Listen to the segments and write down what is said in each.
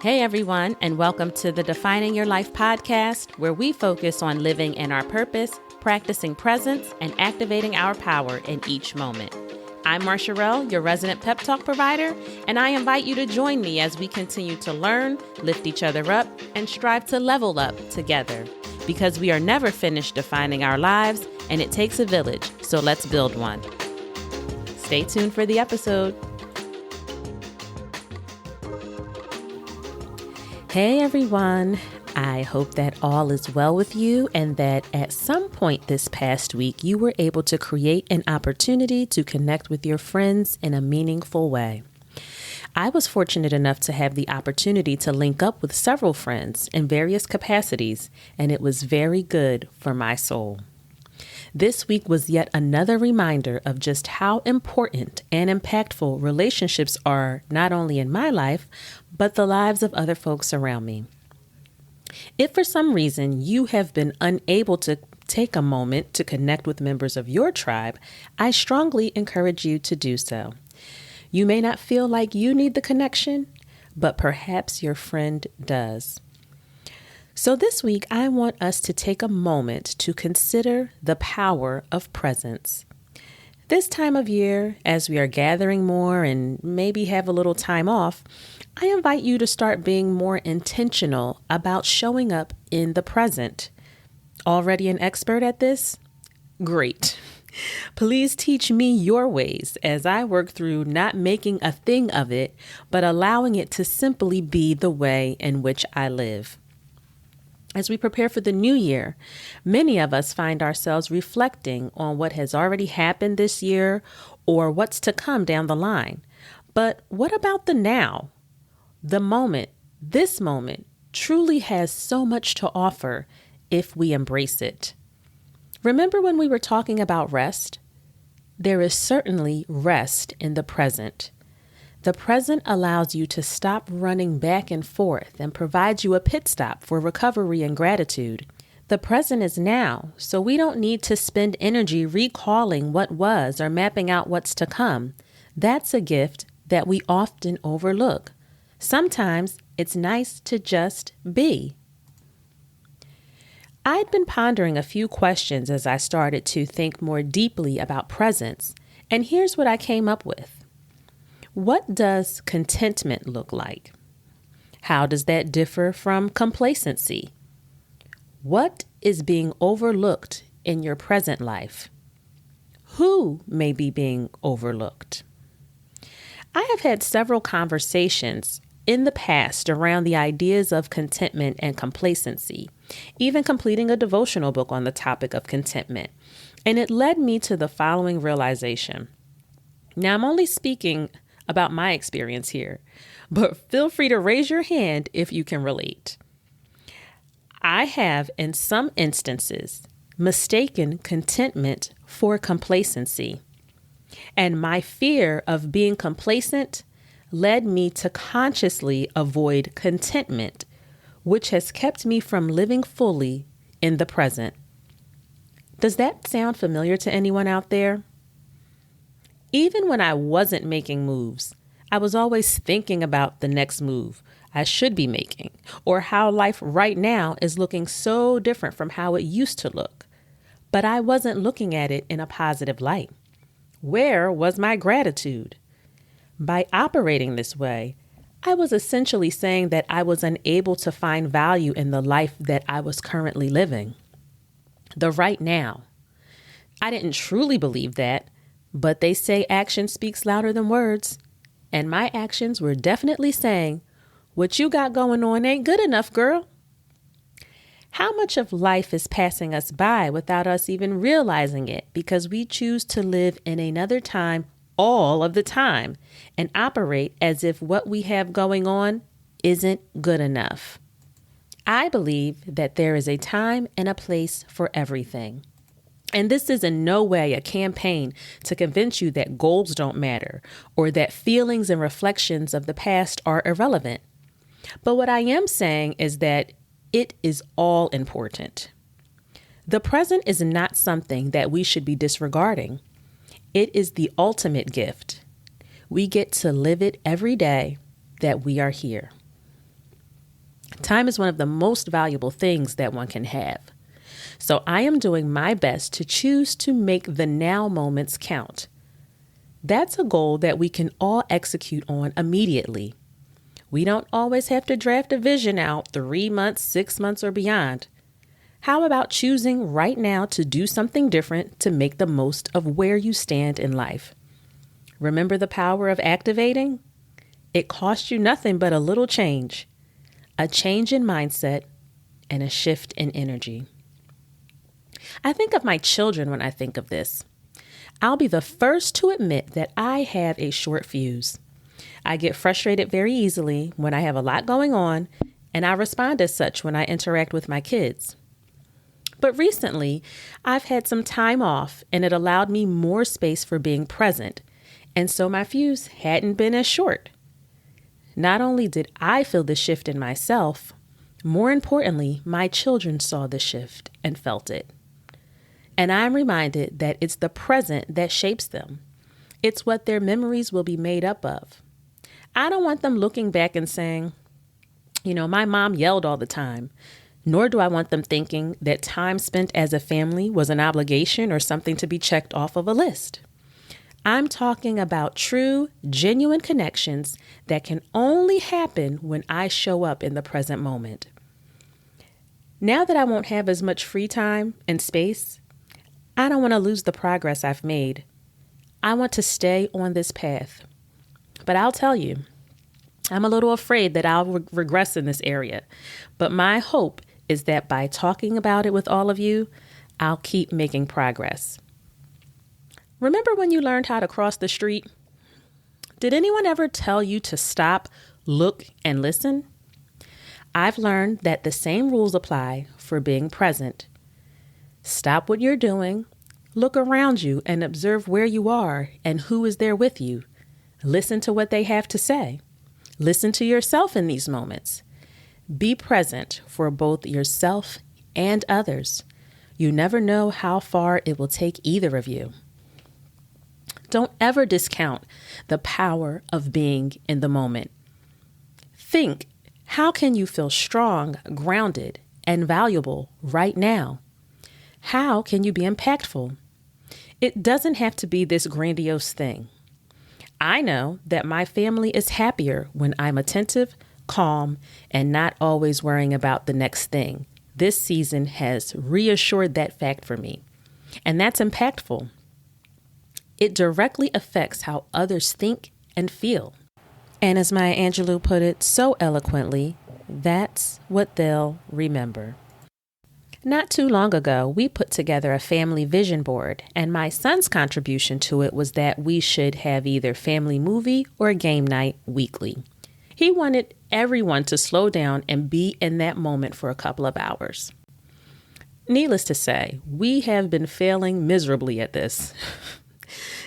Hey everyone, and welcome to the Defining Your Life podcast, where we focus on living in our purpose, practicing presence, and activating our power in each moment. I'm Marsharelle, your resident pep talk provider, and I invite you to join me as we continue to learn, lift each other up, and strive to level up together. Because we are never finished defining our lives, and it takes a village, so let's build one. Stay tuned for the episode. Hey everyone, I hope that all is well with you and that at some point this past week you were able to create an opportunity to connect with your friends in a meaningful way. I was fortunate enough to have the opportunity to link up with several friends in various capacities, and it was very good for my soul. This week was yet another reminder of just how important and impactful relationships are, not only in my life, but the lives of other folks around me. If for some reason you have been unable to take a moment to connect with members of your tribe, I strongly encourage you to do so. You may not feel like you need the connection, but perhaps your friend does. So this week, I want us to take a moment to consider the power of presence. This time of year, as we are gathering more and maybe have a little time off, I invite you to start being more intentional about showing up in the present. Already an expert at this? Great. Please teach me your ways as I work through not making a thing of it, but allowing it to simply be the way in which I live. As we prepare for the new year, many of us find ourselves reflecting on what has already happened this year or what's to come down the line. But what about the now? The moment, this moment, truly has so much to offer if we embrace it. Remember when we were talking about rest? There is certainly rest in the present. The present allows you to stop running back and forth and provides you a pit stop for recovery and gratitude. The present is now, so we don't need to spend energy recalling what was or mapping out what's to come. That's a gift that we often overlook. Sometimes it's nice to just be. I'd been pondering a few questions as I started to think more deeply about presence, and here's what I came up with. What does contentment look like? How does that differ from complacency? What is being overlooked in your present life? Who may be being overlooked? I have had several conversations in the past around the ideas of contentment and complacency, even completing a devotional book on the topic of contentment. And it led me to the following realization. Now, I'm only speaking about my experience here, but feel free to raise your hand if you can relate. I have, in some instances, mistaken contentment for complacency, and my fear of being complacent led me to consciously avoid contentment, which has kept me from living fully in the present. Does that sound familiar to anyone out there? Even when I wasn't making moves, I was always thinking about the next move I should be making, or how life right now is looking so different from how it used to look. But I wasn't looking at it in a positive light. Where was my gratitude? By operating this way, I was essentially saying that I was unable to find value in the life that I was currently living. The right now. I didn't truly believe that. But they say action speaks louder than words. And my actions were definitely saying, what you got going on ain't good enough, girl. How much of life is passing us by without us even realizing it because we choose to live in another time all of the time and operate as if what we have going on isn't good enough. I believe that there is a time and a place for everything. And this is in no way a campaign to convince you that goals don't matter or that feelings and reflections of the past are irrelevant. But what I am saying is that it is all important. The present is not something that we should be disregarding. It is the ultimate gift. We get to live it every day that we are here. Time is one of the most valuable things that one can have. So I am doing my best to choose to make the now moments count. That's a goal that we can all execute on immediately. We don't always have to draft a vision out 3 months, 6 months, or beyond. How about choosing right now to do something different to make the most of where you stand in life? Remember the power of activating? It costs you nothing but a little change, a change in mindset, and a shift in energy. I think of my children when I think of this. I'll be the first to admit that I have a short fuse. I get frustrated very easily when I have a lot going on, and I respond as such when I interact with my kids. But recently, I've had some time off, and it allowed me more space for being present, and so my fuse hadn't been as short. Not only did I feel the shift in myself, more importantly, my children saw the shift and felt it. And I'm reminded that it's the present that shapes them. It's what their memories will be made up of. I don't want them looking back and saying, my mom yelled all the time. Nor do I want them thinking that time spent as a family was an obligation or something to be checked off of a list. I'm talking about true, genuine connections that can only happen when I show up in the present moment. Now that I won't have as much free time and space, I don't want to lose the progress I've made. I want to stay on this path. But I'll tell you, I'm a little afraid that I'll regress in this area. But my hope is that by talking about it with all of you, I'll keep making progress. Remember when you learned how to cross the street? Did anyone ever tell you to stop, look, and listen? I've learned that the same rules apply for being present. Stop what you're doing, look around you and observe where you are and who is there with you. Listen to what they have to say. Listen to yourself in these moments. Be present for both yourself and others. You never know how far it will take either of you. Don't ever discount the power of being in the moment. Think, how can you feel strong, grounded, and valuable right now? How can you be impactful? It doesn't have to be this grandiose thing. I know that my family is happier when I'm attentive, calm, and not always worrying about the next thing. This season has reassured that fact for me, and that's impactful. It directly affects how others think and feel. And as Maya Angelou put it so eloquently, that's what they'll remember. Not too long ago, we put together a family vision board, and my son's contribution to it was that we should have either family movie or game night weekly. He wanted everyone to slow down and be in that moment for a couple of hours. Needless to say, we have been failing miserably at this.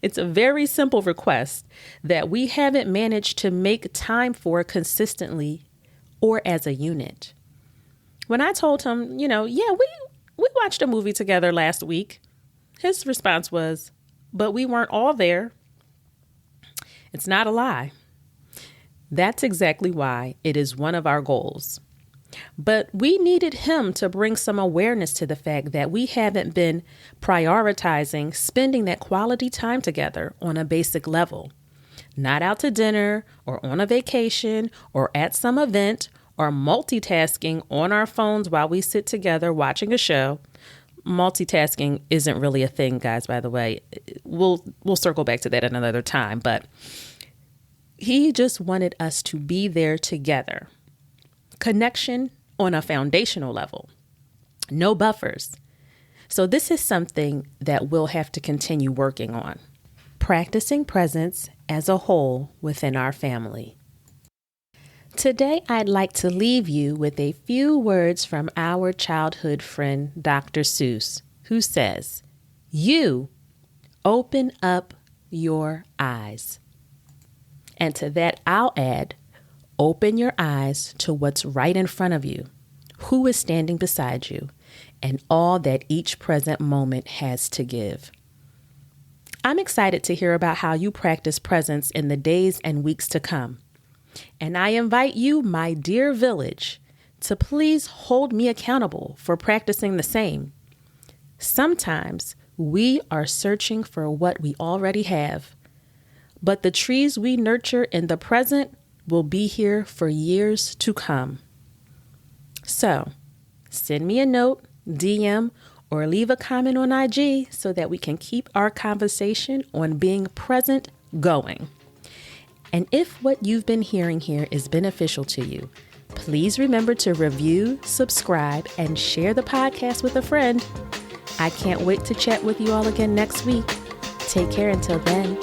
It's a very simple request that we haven't managed to make time for consistently or as a unit. When I told him, we watched a movie together last week, his response was, but we weren't all there. It's not a lie. That's exactly why it is one of our goals. But we needed him to bring some awareness to the fact that we haven't been prioritizing spending that quality time together on a basic level. Not out to dinner or on a vacation or at some event or multitasking on our phones while we sit together watching a show. Multitasking isn't really a thing, guys, by the way. We'll circle back to that another time, but he just wanted us to be there together. Connection on a foundational level. No buffers. So this is something that we'll have to continue working on. Practicing presence as a whole within our family. Today, I'd like to leave you with a few words from our childhood friend, Dr. Seuss, who says, "You open up your eyes." And to that, I'll add, open your eyes to what's right in front of you, who is standing beside you, and all that each present moment has to give. I'm excited to hear about how you practice presence in the days and weeks to come. And I invite you, my dear village, to please hold me accountable for practicing the same. Sometimes we are searching for what we already have, but the trees we nurture in the present will be here for years to come. So, send me a note, DM, or leave a comment on IG so that we can keep our conversation on being present going. And if what you've been hearing here is beneficial to you, please remember to review, subscribe, and share the podcast with a friend. I can't wait to chat with you all again next week. Take care until then.